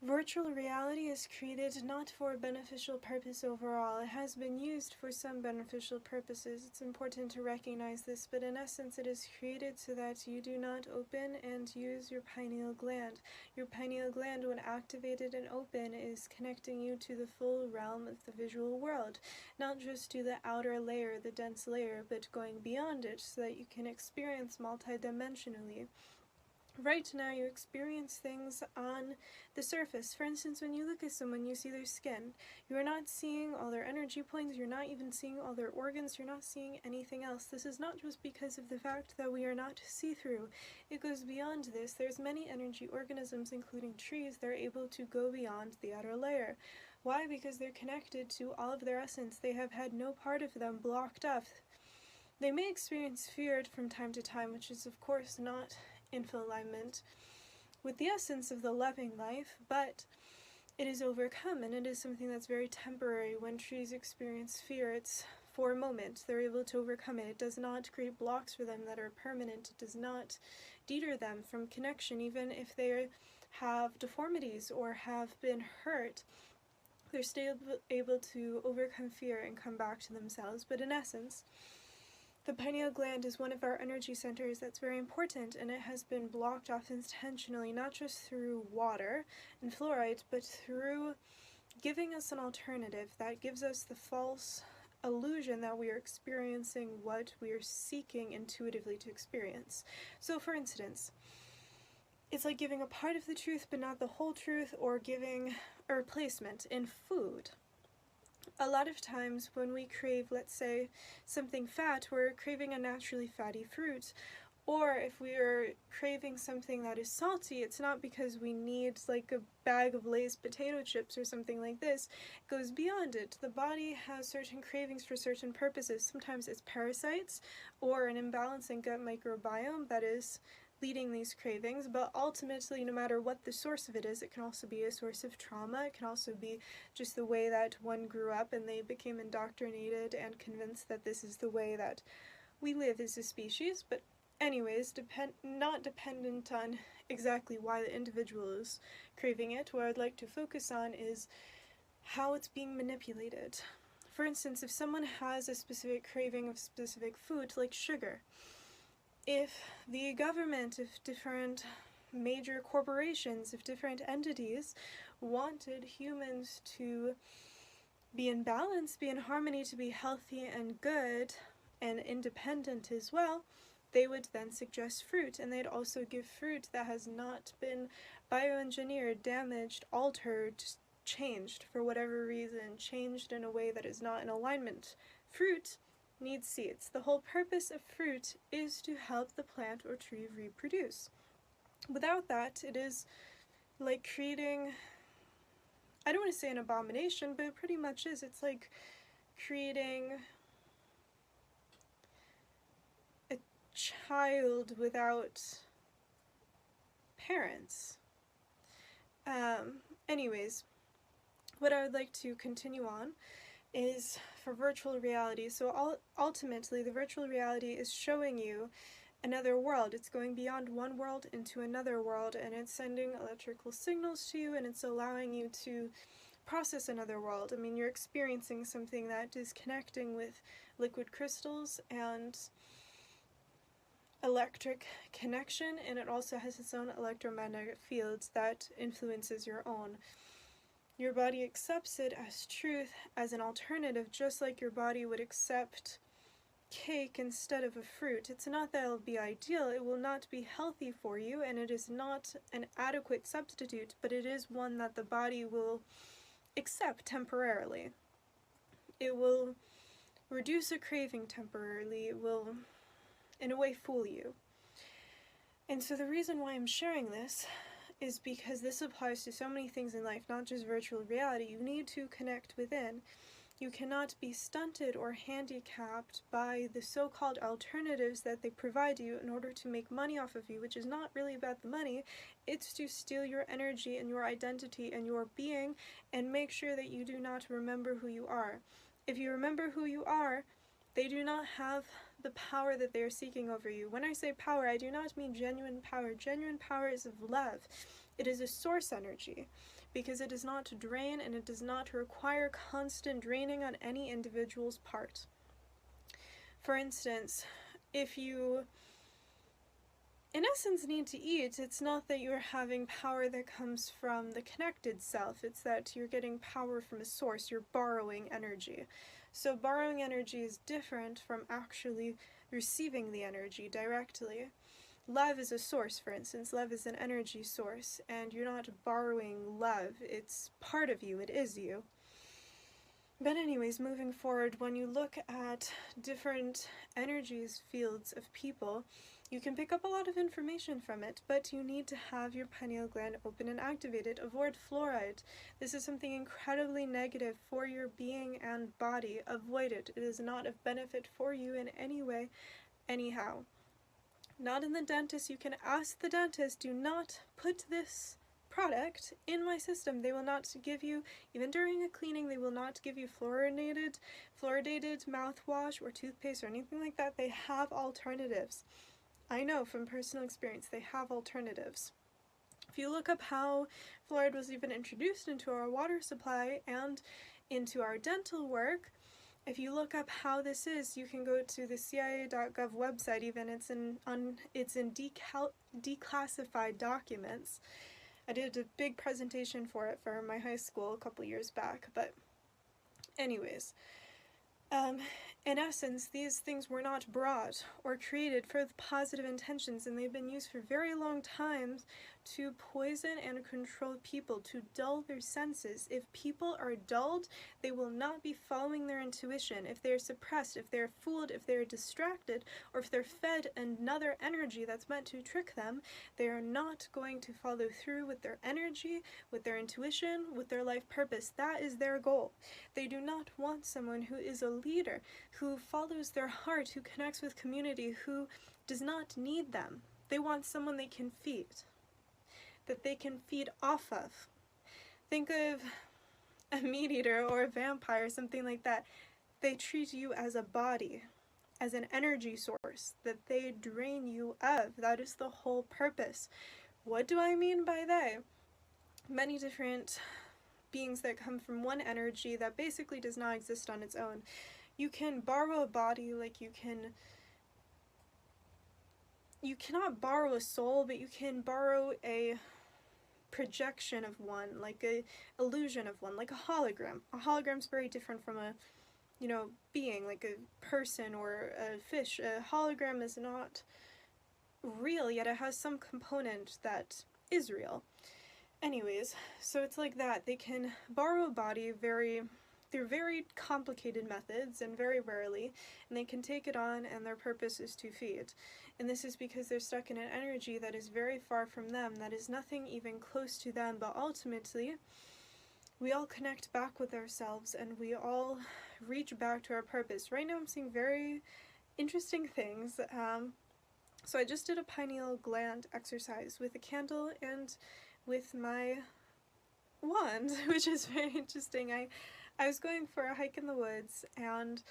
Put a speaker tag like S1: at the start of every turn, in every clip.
S1: Virtual reality is created not for a beneficial purpose overall. It has been used for some beneficial purposes. It's important to recognize this, but in essence it is created so that you do not open and use your pineal gland. Your pineal gland, when activated and open, is connecting you to the full realm of the visual world. Not just to the outer layer, the dense layer, but going beyond it so that you can experience multidimensionally. Right now you experience things on the surface. For instance, when you look at someone, you see their skin. You are not seeing all their energy points, you're not even seeing all their organs, you're not seeing anything else. This is not just because of the fact that we are not see-through. It goes beyond this. There's many energy organisms, including trees, that are able to go beyond the outer layer. Why? Because they're connected to all of their essence. They have had no part of them blocked up. They may experience fear from time to time, which is of course not in full alignment with the essence of the loving life, but it is overcome, and it is something that's very temporary. When trees experience fear, it's for a moment. They're able to overcome it. It does not create blocks for them that are permanent. It does not deter them from connection, even if they have deformities or have been hurt. They're still able to overcome fear and come back to themselves. But in essence, the pineal gland is one of our energy centers that's very important, and it has been blocked off intentionally, not just through water and fluoride, but through giving us an alternative that gives us the false illusion that we are experiencing what we are seeking intuitively to experience. So for instance, it's like giving a part of the truth but not the whole truth, or giving a replacement in food. A lot of times when we crave, let's say, something fat, we're craving a naturally fatty fruit. Or if we are craving something that is salty, it's not because we need like a bag of Lay's potato chips or something like this. It goes beyond it. The body has certain cravings for certain purposes. Sometimes it's parasites or an imbalance in gut microbiome that is leading these cravings, but ultimately, no matter what the source of it is, it can also be a source of trauma. It can also be just the way that one grew up and they became indoctrinated and convinced that this is the way that we live as a species. But anyways, not dependent on exactly why the individual is craving it. What I'd like to focus on is how it's being manipulated. For instance, if someone has a specific craving of specific food, like sugar, if the government, if different major corporations, if different entities wanted humans to be in balance, be in harmony, to be healthy and good and independent as well, they would then suggest fruit, and they'd also give fruit that has not been bioengineered, damaged, altered, changed for whatever reason, changed in a way that is not in alignment. Fruit needs seeds. The whole purpose of fruit is to help the plant or tree reproduce. Without that, it is like creating, I don't want to say an abomination, but it pretty much is. It's like creating a child without parents. Anyways, what I would like to continue on is for virtual reality. So ultimately, the virtual reality is showing you another world. It's going beyond one world into another world, and it's sending electrical signals to you, and it's allowing you to process another world. I mean, you're experiencing something that is connecting with liquid crystals and electric connection, and it also has its own electromagnetic fields that influences your own. Your body accepts it as truth, as an alternative, just like your body would accept cake instead of a fruit. It's not that it'll be ideal, it will not be healthy for you, and it is not an adequate substitute, but it is one that the body will accept temporarily. It will reduce a craving temporarily, it will, in a way, fool you. And so the reason why I'm sharing this is because this applies to so many things in life, not just virtual reality. You need to connect within. You cannot be stunted or handicapped by the so-called alternatives that they provide you in order to make money off of you, which is not really about the money. It's to steal your energy and your identity and your being and make sure that you do not remember who you are. If you remember who you are, they do not have the power that they are seeking over you. When I say power, I do not mean genuine power. Genuine power is of love. It is a source energy. because it does not drain and it does not require constant draining on any individual's part. For instance, if you in essence need to eat, it's not that you're having power that comes from the connected self, it's that you're getting power from a source, you're borrowing energy. So borrowing energy is different from actually receiving the energy directly. Love is a source, for instance. Love is an energy source, and you're not borrowing love, it's part of you, it is you. But anyways, moving forward, when you look at different energies, fields of people, you can pick up a lot of information from it, but you need to have your pineal gland open and activated. Avoid fluoride. This is something incredibly negative for your being and body. Avoid it. It is not of benefit for you in any way, anyhow. Not in the dentist. You can ask the dentist, do not put this product in my system. They will not give you, even during a cleaning, they will not give you fluoridated mouthwash or toothpaste or anything like that. They have alternatives. I know from personal experience, they have alternatives. If you look up how fluoride was even introduced into our water supply and into our dental work, if you look up how this is, you can go to the CIA.gov website. Even it's in declassified documents. I did a big presentation for it for my high school a couple years back, but anyways, in essence, these things were not brought or created for positive intentions, and they've been used for very long times to poison and control people, to dull their senses. If people are dulled, they will not be following their intuition. If they're suppressed, if they're fooled, if they're distracted, or if they're fed another energy that's meant to trick them, they are not going to follow through with their energy, with their intuition, with their life purpose. That is their goal. They do not want someone who is a leader, who follows their heart, who connects with community, who does not need them. They want someone they can feed, that they can feed off of. Think of a meat eater or a vampire, something like that. They treat you as a body, as an energy source that they drain you of. That is the whole purpose. What do I mean by they? Many different beings that come from one energy that basically does not exist on its own. You can borrow a body, like you cannot borrow a soul, but you can borrow a projection of one, like a illusion of one, like a hologram. A hologram's very different from a, being, like a person or a fish. A hologram is not real, yet it has some component that is real. Anyways, so it's like that. They can borrow a body through very complicated methods and very rarely, and they can take it on, and their purpose is to feed. And this is because they're stuck in an energy that is very far from them, that is nothing even close to them, but ultimately, we all connect back with ourselves, and we all reach back to our purpose. Right now I'm seeing very interesting things. So I just did a pineal gland exercise with a candle and with my wand, which is very interesting. I was going for a hike in the woods, and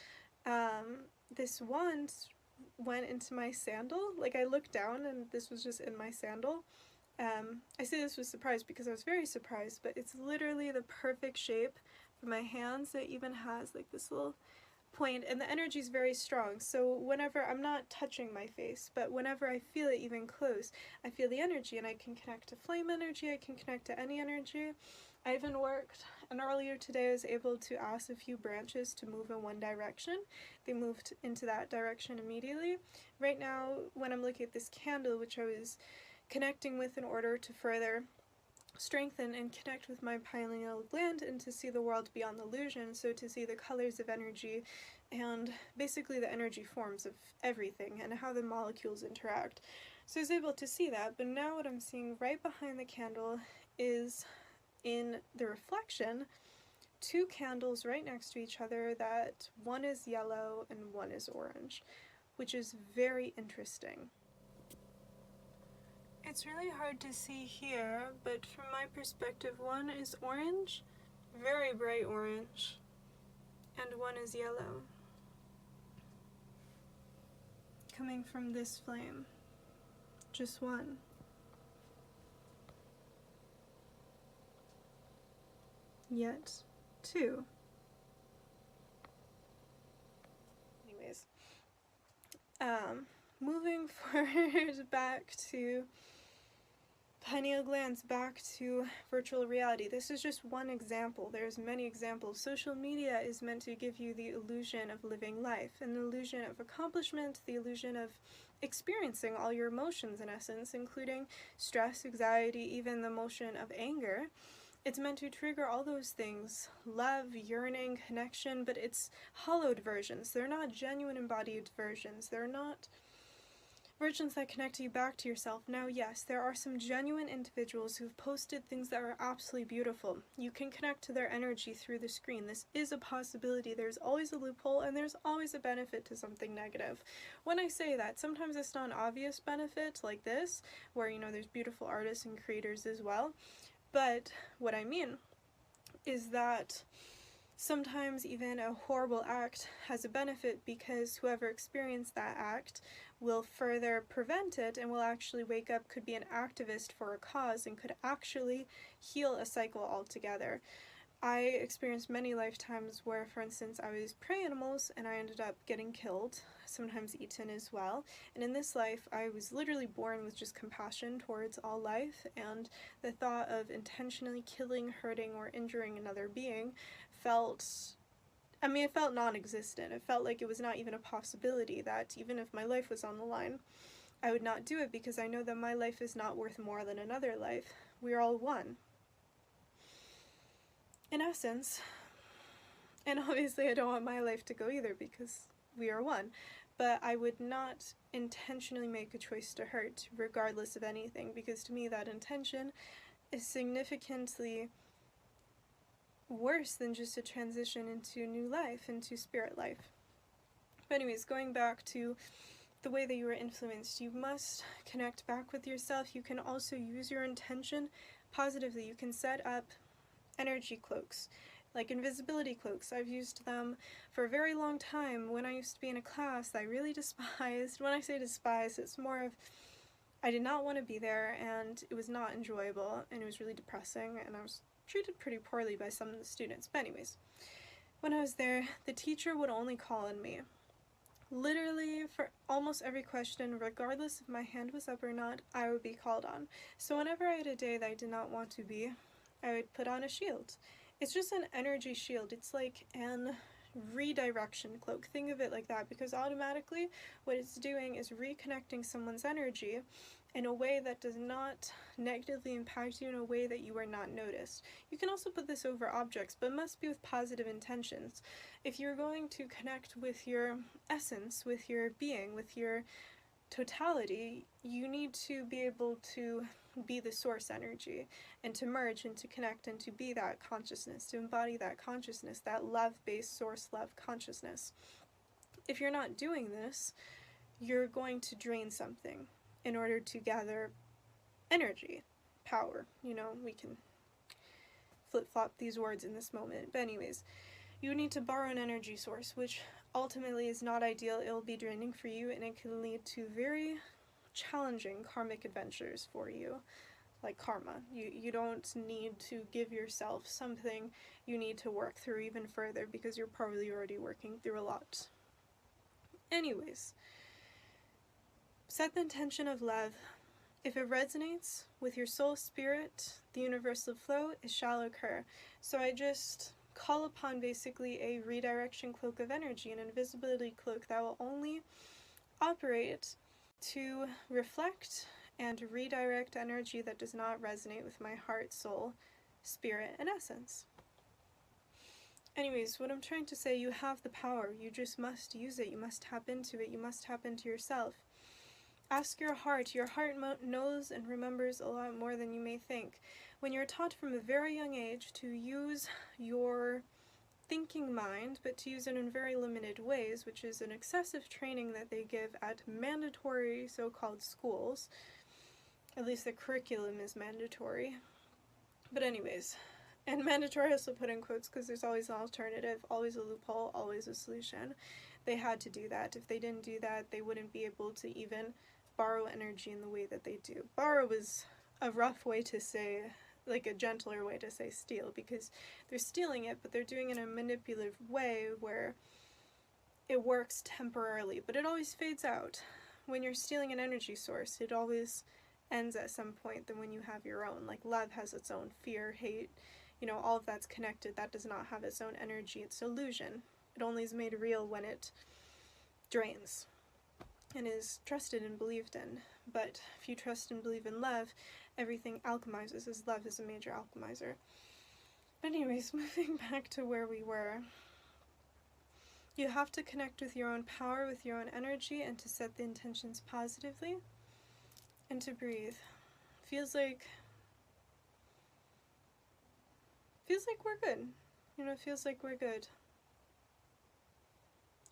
S1: this wand went into my sandal. Like, I looked down and this was just in my sandal. I say this was surprised because I was very surprised, but it's literally the perfect shape for my hands. It even has like this little point, and the energy is very strong. So whenever I'm not touching my face, but whenever I feel it even close, I feel the energy, and I can connect to flame energy, I can connect to any energy. I even worked, and earlier today I was able to ask a few branches to move in one direction. They moved into that direction immediately. Right now, when I'm looking at this candle, which I was connecting with in order to further strengthen and connect with my pineal gland and to see the world beyond illusion, so to see the colors of energy and basically the energy forms of everything and how the molecules interact. So I was able to see that, but now what I'm seeing right behind the candle is, in the reflection, two candles right next to each other, that one is yellow and one is orange, which is very interesting. It's really hard to see here, but from my perspective, one is orange, very bright orange, and one is yellow, coming from this flame. Just one. yet two. Anyways, moving forward back to pineal glands, back to virtual reality. This is just one example. There's many examples. Social media is meant to give you the illusion of living life, an illusion of accomplishment, the illusion of experiencing all your emotions in essence, including stress, anxiety, even the emotion of anger. It's meant to trigger all those things, love, yearning, connection, but it's hollowed versions. They're not genuine embodied versions. They're not versions that connect you back to yourself. Now, yes, there are some genuine individuals who've posted things that are absolutely beautiful. You can connect to their energy through the screen. This is a possibility. There's always a loophole, and there's always a benefit to something negative. When I say that, sometimes it's not an obvious benefit like this, where, you know, there's beautiful artists and creators as well. But what I mean is that sometimes even a horrible act has a benefit, because whoever experienced that act will further prevent it and will actually wake up, could be an activist for a cause, and could actually heal a cycle altogether. I experienced many lifetimes where, for instance, I was prey animals and I ended up getting killed, sometimes eaten as well. And in this life, I was literally born with just compassion towards all life, and the thought of intentionally killing, hurting, or injuring another being felt, I mean, it felt non-existent. It felt like it was not even a possibility, that even if my life was on the line, I would not do it, because I know that my life is not worth more than another life. We are all one, in essence. And obviously I don't want my life to go either, because we are one. But I would not intentionally make a choice to hurt, regardless of anything, because to me that intention is significantly worse than just a transition into new life, into spirit life. But anyways, going back to the way that you were influenced, you must connect back with yourself. You can also use your intention positively. You can set up energy cloaks, like invisibility cloaks. I've used them for a very long time. When I used to be in a class that I really despised, when I say despise, it's more of I did not want to be there, and it was not enjoyable, and it was really depressing, and I was treated pretty poorly by some of the students. But anyways, when I was there, the teacher would only call on me. Literally, for almost every question, regardless if my hand was up or not, I would be called on. So whenever I had a day that I did not want to be, I would put on a shield. It's just an energy shield. It's like an redirection cloak. Think of it like that, because automatically what it's doing is reconnecting someone's energy in a way that does not negatively impact you, in a way that you are not noticed. You can also put this over objects, but it must be with positive intentions. If you're going to connect with your essence, with your being, with your totality, you need to be able to be the source energy, and to merge and to connect and to be that consciousness, to embody that consciousness, that love-based source love consciousness. If you're not doing this, you're going to drain something in order to gather energy, power. You know, we can flip-flop these words in this moment. But anyways, you need to borrow an energy source, which ultimately is not ideal. It will be draining for you, and it can lead to very challenging karmic adventures for you, like karma. You don't need to give yourself something you need to work through even further, because you're probably already working through a lot. Anyways, set the intention of love. If it resonates with your soul spirit, the universal flow, it shall occur. So I just call upon basically a redirection cloak of energy, an invisibility cloak that will only operate to reflect and redirect energy that does not resonate with my heart, soul, spirit, and essence. Anyways, what I'm trying to say, you have the power. You just must use it. You must tap into it. You must tap into yourself. Ask your heart. Your heart knows and remembers a lot more than you may think. When you're taught from a very young age to use your thinking mind, but to use it in very limited ways, which is an excessive training that they give at mandatory so-called schools. At least the curriculum is mandatory. But anyways, and mandatory I also put in quotes, because there's always an alternative, always a loophole, always a solution. They had to do that. If they didn't do that, they wouldn't be able to even borrow energy in the way that they do. Borrow is a rough way to say like a gentler way to say steal, because they're stealing it, but they're doing it in a manipulative way where it works temporarily, but it always fades out. When you're stealing an energy source, it always ends at some point than when you have your own. Like love has its own fear, hate, all of that's connected. That does not have its own energy. It's illusion. It only is made real when it drains and is trusted and believed in. But if you trust and believe in love, everything alchemizes, as love is a major alchemizer. But anyways, moving back to where we were. You have to connect with your own power, with your own energy, and to set the intentions positively, and to breathe. Feels like we're good. Feels like we're good.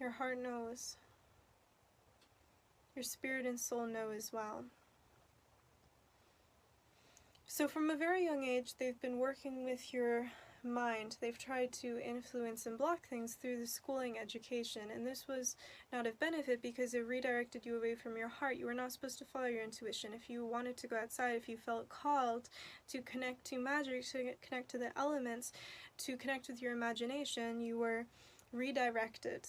S1: Your heart knows. Your spirit and soul know as well. So from a very young age, they've been working with your mind. They've tried to influence and block things through the schooling education, and this was not of benefit because it redirected you away from your heart. You were not supposed to follow your intuition. If you wanted to go outside, if you felt called to connect to magic, to connect to the elements, to connect with your imagination, you were redirected,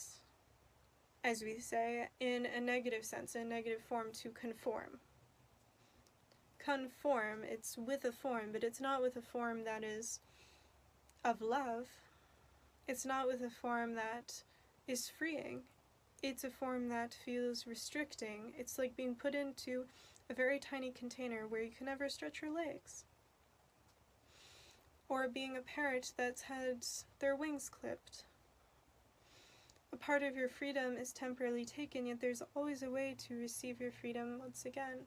S1: as we say, in a negative sense, in a negative form, to conform. Conform, it's with a form, but it's not with a form that is of love. It's not with a form that is freeing. It's a form that feels restricting. It's like being put into a very tiny container where you can never stretch your legs. Or being a parrot that's had their wings clipped. A part of your freedom is temporarily taken, yet there's always a way to receive your freedom once again.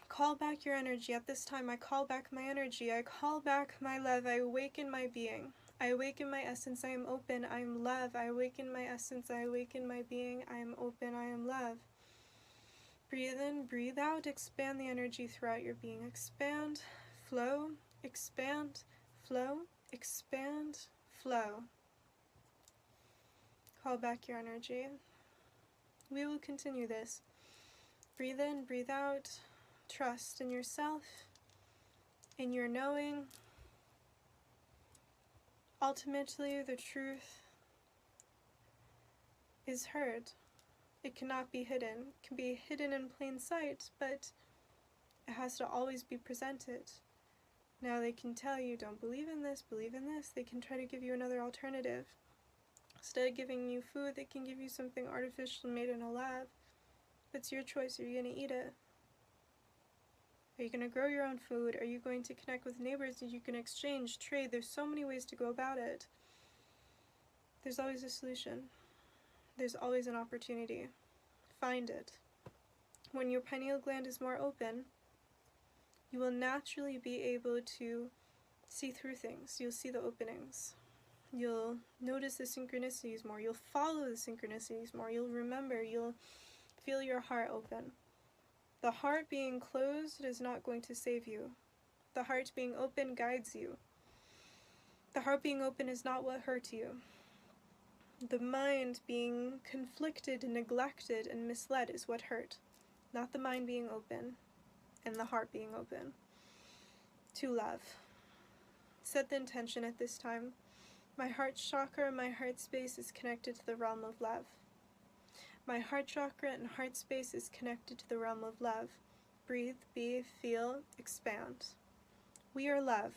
S1: Call back your energy. At this time, I call back my energy. I call back my love. I awaken my being. I awaken my essence. I am open. I am love. I awaken my essence. I awaken my being. I am open. I am love. Breathe in, breathe out. Expand the energy throughout your being. Expand, flow, expand, flow, expand, flow. Call back your energy. We will continue this. Breathe in, breathe out. Trust in yourself, in your knowing. Ultimately, the truth is heard. It cannot be hidden. It can be hidden in plain sight, but it has to always be presented. Now they can tell you, don't believe in this, believe in this. They can try to give you another alternative. Instead of giving you food, they can give you something artificial made in a lab. It's your choice. Are you going to eat it? Are you going to grow your own food? Are you going to connect with neighbors that you can exchange, trade? There's so many ways to go about it. There's always a solution. There's always an opportunity. Find it. When your pineal gland is more open, you will naturally be able to see through things. You'll see the openings. You'll notice the synchronicities more. You'll follow the synchronicities more. You'll remember. You'll feel your heart open. The heart being closed is not going to save you. The heart being open guides you. The heart being open is not what hurt you. The mind being conflicted, neglected, and misled is what hurt. Not the mind being open and the heart being open. To love. Set the intention at this time. My heart chakra, my heart space is connected to the realm of love. My heart chakra and heart space is connected to the realm of love. Breathe, be, feel, expand. We are love.